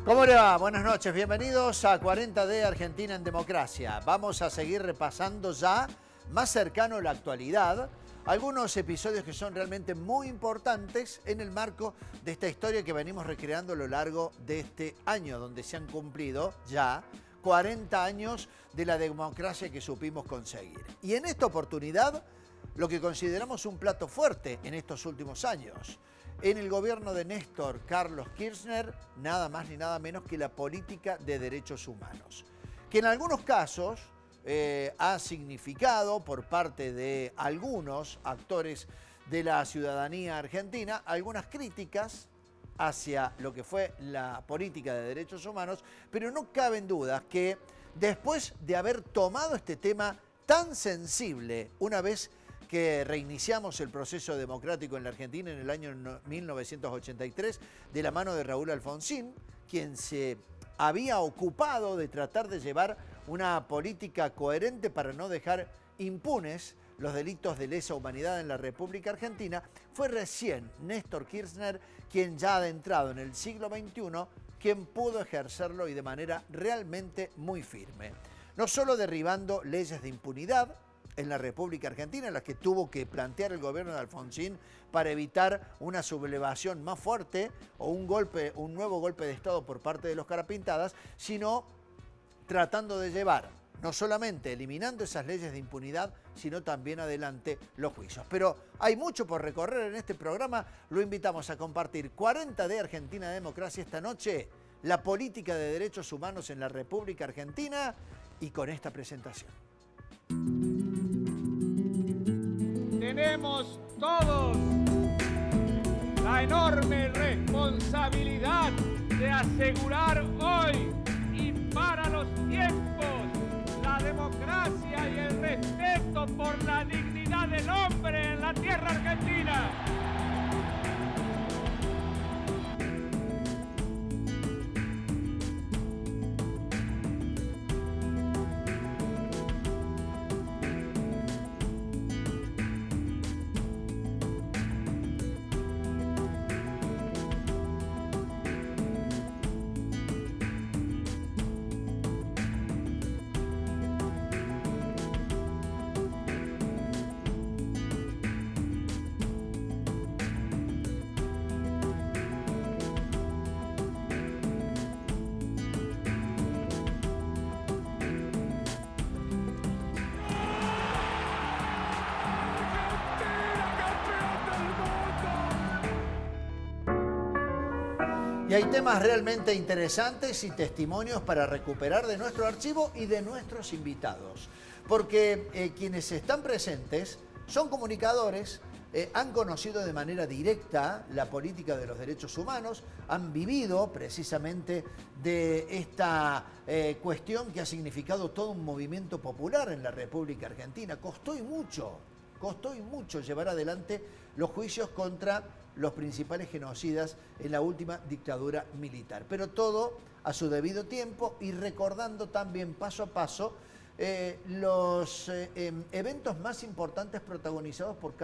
¿Cómo le va? Buenas noches, bienvenidos a 40 de Argentina en Democracia. Vamos a seguir repasando ya, más cercano a la actualidad, algunos episodios que son realmente muy importantes en el marco de esta historia que venimos recreando a lo largo de este año, donde se han cumplido ya 40 años de la democracia que supimos conseguir. Y en esta oportunidad, lo que consideramos un plato fuerte en estos últimos años. En el gobierno de Néstor Carlos Kirchner, nada más ni nada menos que la política de derechos humanos, que en algunos casos ha significado por parte de algunos actores de la ciudadanía argentina algunas críticas hacia lo que fue la política de derechos humanos, pero no caben dudas que después de haber tomado este tema tan sensible una vez que reiniciamos el proceso democrático en la Argentina en el año 1983 de la mano de Raúl Alfonsín, quien se había ocupado de tratar de llevar una política coherente para no dejar impunes los delitos de lesa humanidad en la República Argentina, fue recién Néstor Kirchner quien ya adentrado en el siglo XXI, quien pudo ejercerlo y de manera realmente muy firme. No solo derribando leyes de impunidad en la República Argentina, en las que tuvo que plantear el gobierno de Alfonsín para evitar una sublevación más fuerte o un nuevo golpe de Estado por parte de los carapintadas, sino tratando de llevar, no solamente eliminando esas leyes de impunidad, sino también adelante los juicios. Pero hay mucho por recorrer en este programa, lo invitamos a compartir 40 de Argentina Democracia esta noche, la política de derechos humanos en la República Argentina, y con esta presentación. Tenemos todos la enorme responsabilidad de asegurar hoy y para los tiempos la democracia y el respeto por la dignidad del hombre en la tierra argentina. Y hay temas realmente interesantes y testimonios para recuperar de nuestro archivo y de nuestros invitados. Porque quienes están presentes son comunicadores, han conocido de manera directa la política de los derechos humanos, han vivido precisamente de esta cuestión que ha significado todo un movimiento popular en la República Argentina. Costó y mucho llevar adelante los juicios contra los principales genocidas en la última dictadura militar. Pero todo a su debido tiempo y recordando también paso a paso los eventos más importantes protagonizados por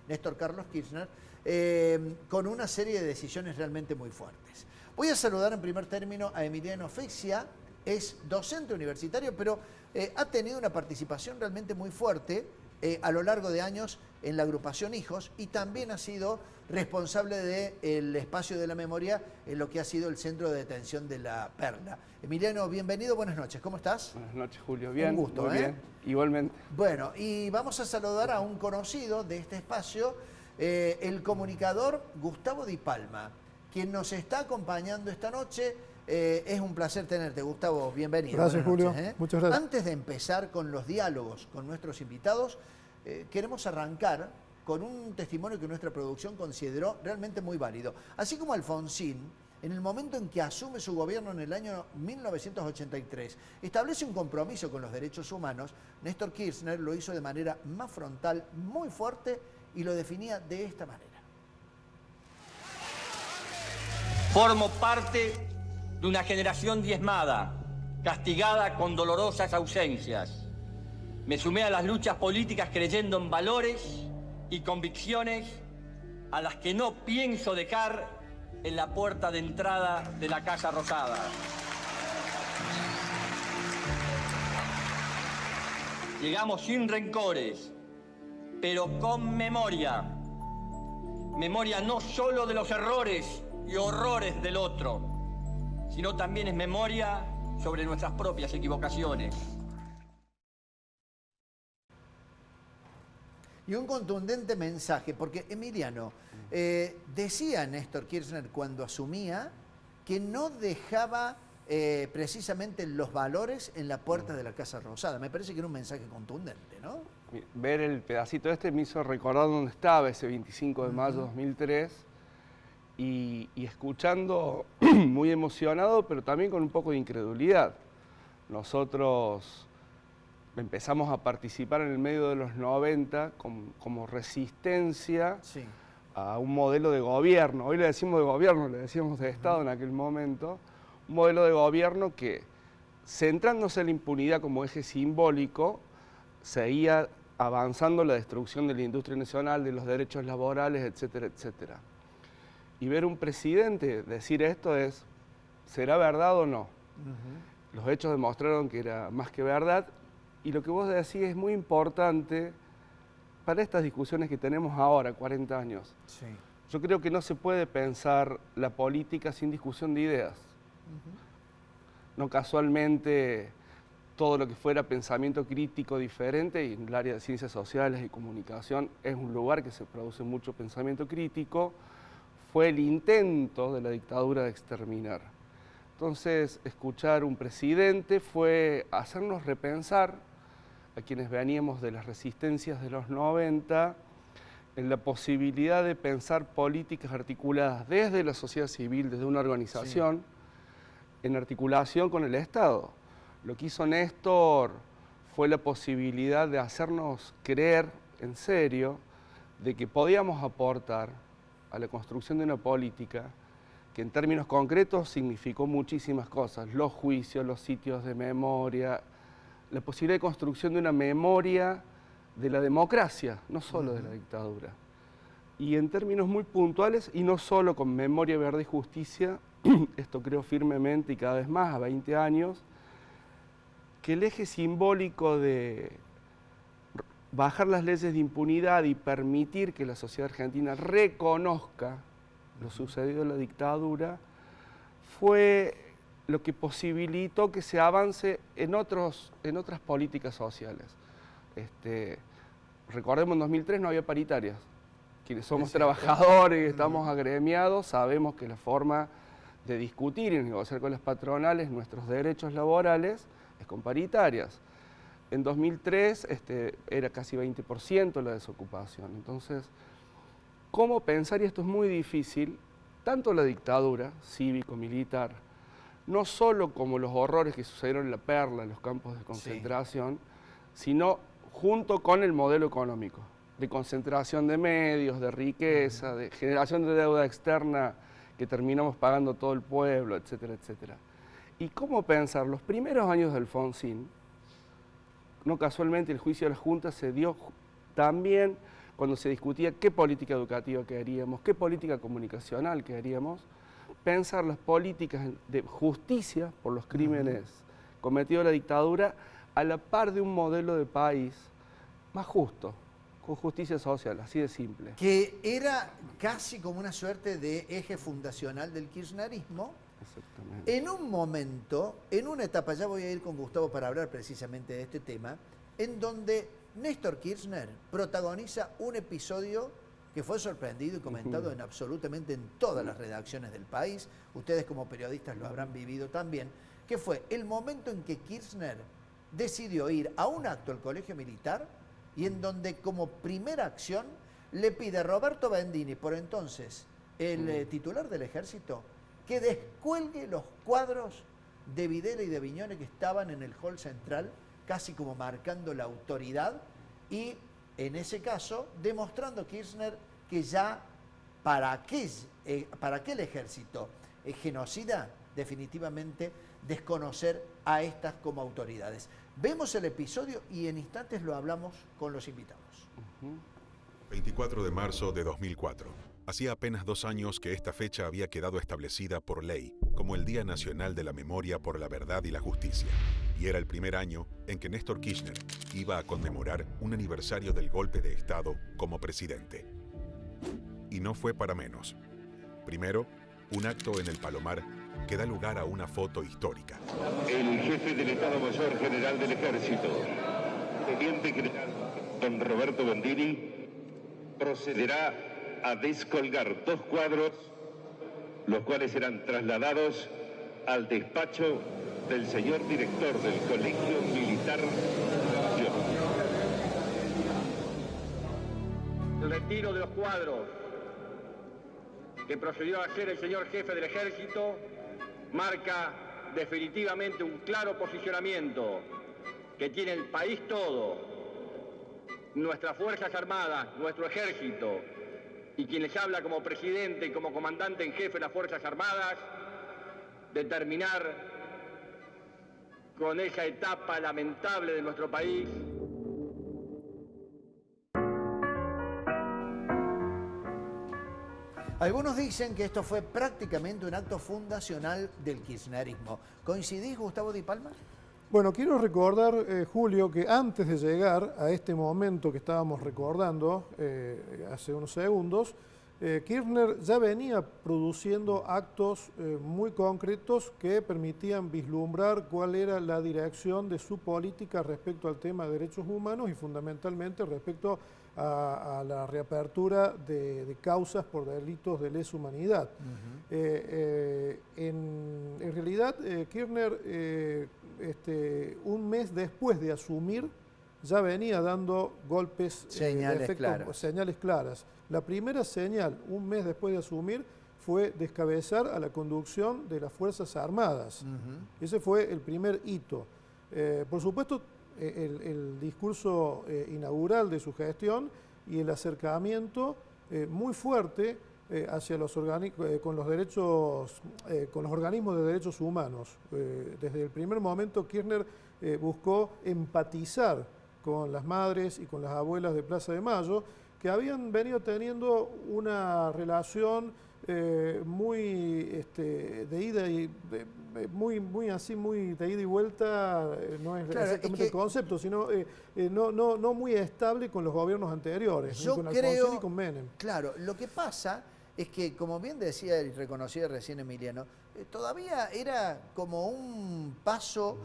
Néstor Carlos Kirchner, con una serie de decisiones realmente muy fuertes. Voy a saludar en primer término a Emiliano Fexia, es docente universitario, pero ha tenido una participación realmente muy fuerte a lo largo de años en la agrupación Hijos y también ha sido responsable del espacio de la memoria en lo que ha sido el centro de detención de La Perla. Emiliano, bienvenido, buenas noches, ¿cómo estás? Buenas noches, Julio, bien, un gusto, muy bien, igualmente. Bueno, y vamos a saludar a un conocido de este espacio, el comunicador Gustavo Di Palma, quien nos está acompañando esta noche. Es un placer tenerte, Gustavo, bienvenido. Gracias, Julio, noches, muchas gracias. Antes de empezar con los diálogos con nuestros invitados, queremos arrancar con un testimonio que nuestra producción consideró realmente muy válido. Así como Alfonsín, en el momento en que asume su gobierno en el año 1983, establece un compromiso con los derechos humanos, Néstor Kirchner lo hizo de manera más frontal, muy fuerte, y lo definía de esta manera. Formo parte de una generación diezmada, castigada con dolorosas ausencias. Me sumé a las luchas políticas creyendo en valores y convicciones a las que no pienso dejar en la puerta de entrada de la Casa Rosada. Llegamos sin rencores, pero con memoria. Memoria no solo de los errores y horrores del otro, sino también es memoria sobre nuestras propias equivocaciones. Y un contundente mensaje, porque Emiliano, decía Néstor Kirchner cuando asumía que no dejaba precisamente los valores en la puerta de la Casa Rosada. Me parece que era un mensaje contundente, ¿no? Ver el pedacito este me hizo recordar dónde estaba ese 25 de mayo de 2003 y escuchando muy emocionado, pero también con un poco de incredulidad. Nosotros empezamos a participar en el medio de los 90 como resistencia a un modelo de gobierno. Hoy le decimos de gobierno, le decíamos de Estado en aquel momento. Un modelo de gobierno que, centrándose en la impunidad como eje simbólico, seguía avanzando la destrucción de la industria nacional, de los derechos laborales, etcétera, etcétera. Y ver un presidente decir esto es, ¿será verdad o no? Los hechos demostraron que era más que verdad, y lo que vos decís es muy importante para estas discusiones que tenemos ahora, 40 años. Sí. Yo creo que no se puede pensar la política sin discusión de ideas. No casualmente todo lo que fuera pensamiento crítico diferente, y en el área de ciencias sociales y comunicación es un lugar que se produce mucho pensamiento crítico, fue el intento de la dictadura de exterminar. Entonces, escuchar un presidente fue hacernos repensar a quienes veníamos de las resistencias de los 90 en la posibilidad de pensar políticas articuladas desde la sociedad civil, desde una organización, en articulación con el Estado. Lo que hizo Néstor fue la posibilidad de hacernos creer en serio de que podíamos aportar a la construcción de una política que en términos concretos significó muchísimas cosas: los juicios, los sitios de memoria, la posibilidad de construcción de una memoria de la democracia, no solo de la dictadura. Y en términos muy puntuales, y no solo con memoria, verdad y justicia, esto creo firmemente y cada vez más a 20 años, que el eje simbólico de bajar las leyes de impunidad y permitir que la sociedad argentina reconozca lo sucedido en la dictadura fue lo que posibilitó que se avance en otras políticas sociales. Recordemos, en 2003 no había paritarias. Quienes somos trabajadores y estamos agremiados sabemos que la forma de discutir y negociar con las patronales nuestros derechos laborales es con paritarias. En 2003 era casi 20% la desocupación. Entonces, ¿cómo pensar? Y esto es muy difícil, tanto la dictadura cívico-militar, no solo como los horrores que sucedieron en La Perla, en los campos de concentración, sino junto con el modelo económico, de concentración de medios, de riqueza, de generación de deuda externa que terminamos pagando todo el pueblo, etcétera, etcétera. ¿Y cómo pensar? Los primeros años de Alfonsín, no casualmente el juicio de la Junta se dio también cuando se discutía qué política educativa queríamos, qué política comunicacional queríamos, pensar las políticas de justicia por los crímenes cometidos en la dictadura a la par de un modelo de país más justo, con justicia social, así de simple. Que era casi como una suerte de eje fundacional del kirchnerismo. Exactamente. En un momento, en una etapa, ya voy a ir con Gustavo para hablar precisamente de este tema, en donde Néstor Kirchner protagoniza un episodio que fue sorprendido y comentado en absolutamente en todas las redacciones del país. Ustedes como periodistas lo habrán vivido también, que fue el momento en que Kirchner decidió ir a un acto al Colegio Militar y en donde como primera acción le pide a Roberto Bendini, por entonces el titular del Ejército, que descuelgue los cuadros de Videla y de Viñones que estaban en el hall central, casi como marcando la autoridad, y en ese caso demostrando Kirchner que ya para aquel ejército genocida, definitivamente desconocer a estas como autoridades. Vemos el episodio y en instantes lo hablamos con los invitados. 24 de marzo de 2004. Hacía apenas 2 años que esta fecha había quedado establecida por ley como el Día Nacional de la Memoria por la Verdad y la Justicia, y era el primer año en que Néstor Kirchner iba a conmemorar un aniversario del golpe de Estado como presidente. Y no fue para menos. Primero, un acto en el Palomar que da lugar a una foto histórica. El jefe del Estado Mayor General del Ejército, Teniente General don Roberto Bendini, procederá a descolgar 2 cuadros, los cuales serán trasladados al despacho del señor director del Colegio Militar. El retiro de los cuadros que procedió a hacer el señor jefe del Ejército marca definitivamente un claro posicionamiento que tiene el país todo, nuestras Fuerzas Armadas, nuestro Ejército, y quien les habla como presidente y como comandante en jefe de las Fuerzas Armadas, de terminar con esa etapa lamentable de nuestro país. Algunos dicen que esto fue prácticamente un acto fundacional del kirchnerismo. ¿Coincidís, Gustavo Di Palma? Bueno, quiero recordar, Julio, que antes de llegar a este momento que estábamos recordando hace unos segundos, Kirchner ya venía produciendo actos muy concretos que permitían vislumbrar cuál era la dirección de su política respecto al tema de derechos humanos y fundamentalmente respecto a la reapertura de causas por delitos de lesa humanidad. En realidad, Kirchner, un mes después de asumir, ya venía dando golpes, señales claras. La primera señal, un mes después de asumir, fue descabezar a la conducción de las Fuerzas Armadas. Ese fue el primer hito. Por supuesto, el discurso inaugural de su gestión y el acercamiento muy fuerte hacia los con los organismos de derechos humanos. Desde el primer momento Kirchner buscó empatizar con las madres y con las abuelas de Plaza de Mayo, que habían venido teniendo una relación muy de ida y muy de ida y vuelta, no es exactamente el concepto, sino no muy estable con los gobiernos anteriores, ni con Alfonsín ni con Menem. Claro, lo que pasa es que, como bien decía y reconocía recién Emiliano, todavía era como un paso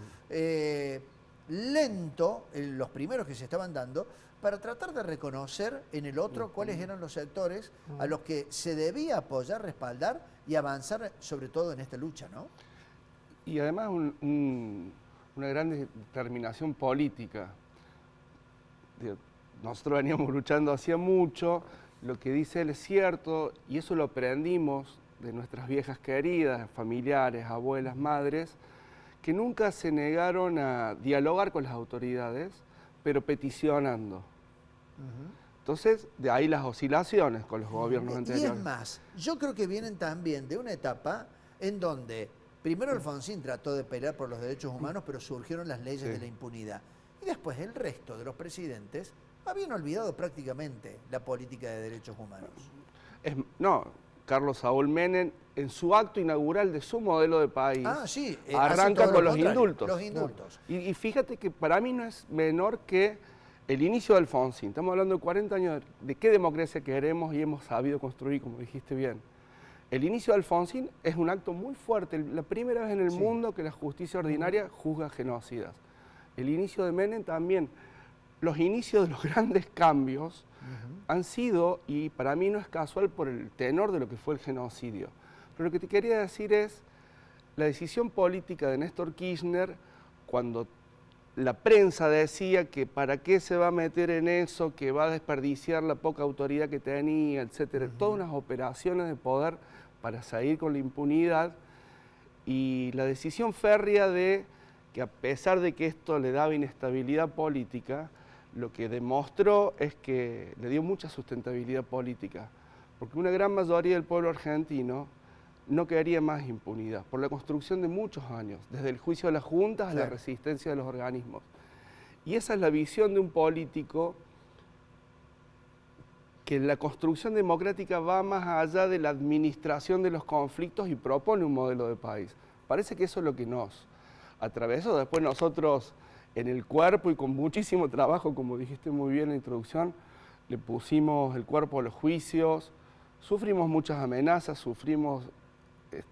lento, los primeros que se estaban dando, para tratar de reconocer en el otro cuáles eran los sectores a los que se debía apoyar, respaldar y avanzar, sobre todo en esta lucha, ¿no? Y además una gran determinación política. Nosotros veníamos luchando hacía mucho, lo que dice él es cierto, y eso lo aprendimos de nuestras viejas queridas, familiares, abuelas, madres, que nunca se negaron a dialogar con las autoridades, pero peticionando. Entonces, de ahí las oscilaciones con los gobiernos anteriores. Y es más, yo creo que vienen también de una etapa en donde primero Alfonsín trató de pelear por los derechos humanos, pero surgieron las leyes de la impunidad. Y después el resto de los presidentes habían olvidado prácticamente la política de derechos humanos. Carlos Saúl Menem, en su acto inaugural de su modelo de país, arranca con los indultos. Los indultos. Y fíjate que para mí no es menor que el inicio de Alfonsín. Estamos hablando de 40 años de qué democracia queremos y hemos sabido construir, como dijiste bien. El inicio de Alfonsín es un acto muy fuerte, la primera vez en el mundo que la justicia ordinaria juzga genocidas. El inicio de Menem también. Los inicios de los grandes cambios han sido, y para mí no es casual por el tenor de lo que fue el genocidio. Pero lo que te quería decir es, la decisión política de Néstor Kirchner, cuando la prensa decía que para qué se va a meter en eso, que va a desperdiciar la poca autoridad que tenía, etcétera, todas unas operaciones de poder para seguir con la impunidad, y la decisión férrea de que a pesar de que esto le daba inestabilidad política, lo que demostró es que le dio mucha sustentabilidad política, porque una gran mayoría del pueblo argentino no quería más impunidad, por la construcción de muchos años, desde el juicio de las juntas a la resistencia de los organismos. Y esa es la visión de un político que la construcción democrática va más allá de la administración de los conflictos y propone un modelo de país. Parece que eso es lo que nos atravesó. Después nosotros, en el cuerpo y con muchísimo trabajo, como dijiste muy bien en la introducción, le pusimos el cuerpo a los juicios, sufrimos muchas amenazas, sufrimos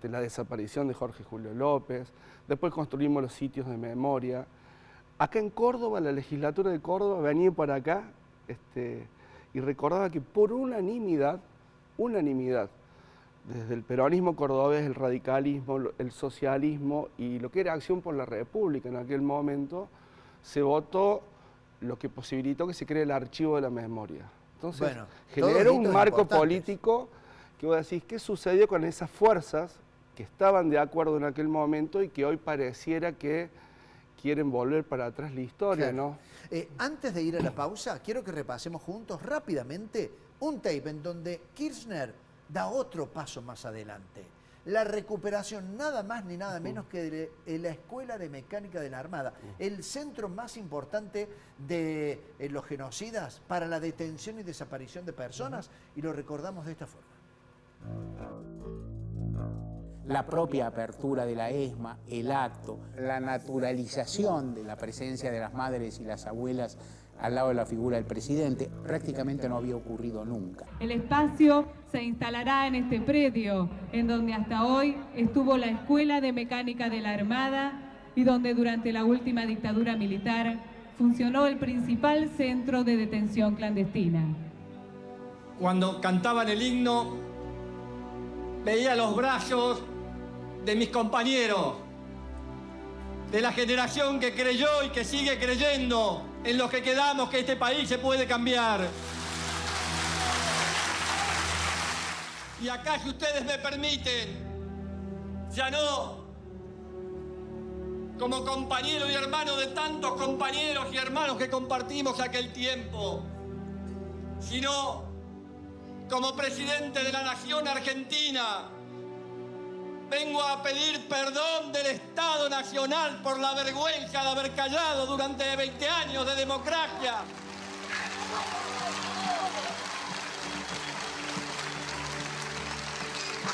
la desaparición de Jorge Julio López, después construimos los sitios de memoria. Acá en Córdoba, la legislatura de Córdoba venía para acá y recordaba que por unanimidad, desde el peronismo cordobés, el radicalismo, el socialismo y lo que era Acción por la República en aquel momento, se votó lo que posibilitó que se cree el archivo de la memoria. Entonces, bueno, generó un marco político que vos decís, ¿qué sucedió con esas fuerzas que estaban de acuerdo en aquel momento y que hoy pareciera que quieren volver para atrás la historia, claro, ¿no? Antes de ir a la pausa, quiero que repasemos juntos rápidamente un tape en donde Kirchner da otro paso más adelante. La recuperación nada más ni nada menos que de la Escuela de Mecánica de la Armada, el centro más importante de los genocidas para la detención y desaparición de personas, y lo recordamos de esta forma. La propia apertura de la ESMA, el acto, la naturalización de la presencia de las madres y las abuelas al lado de la figura del presidente, prácticamente no había ocurrido nunca. El espacio se instalará en este predio, en donde hasta hoy estuvo la Escuela de Mecánica de la Armada y donde durante la última dictadura militar funcionó el principal centro de detención clandestina. Cuando cantaban el himno, veía los brazos de mis compañeros, de la generación que creyó y que sigue creyendo en los que quedamos, que este país se puede cambiar. Y acá, si ustedes me permiten, ya no como compañero y hermano de tantos compañeros y hermanos que compartimos aquel tiempo, sino como presidente de la Nación Argentina, vengo a pedir perdón del Estado Nacional por la vergüenza de haber callado durante 20 años de democracia.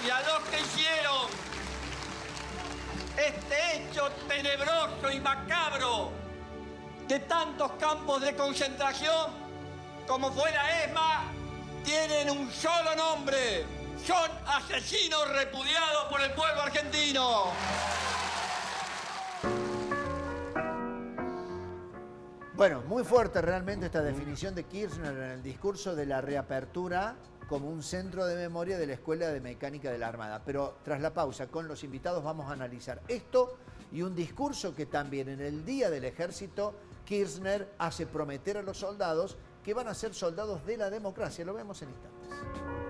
Y a los que hicieron este hecho tenebroso y macabro de tantos campos de concentración como fue la ESMA, tienen un solo nombre. Son asesinos repudiados por el pueblo argentino. Bueno, muy fuerte realmente esta definición de Kirchner en el discurso de la reapertura como un centro de memoria de la Escuela de Mecánica de la Armada. Pero tras la pausa, con los invitados vamos a analizar esto y un discurso que también en el Día del Ejército Kirchner hace prometer a los soldados que van a ser soldados de la democracia. Lo vemos en instantes.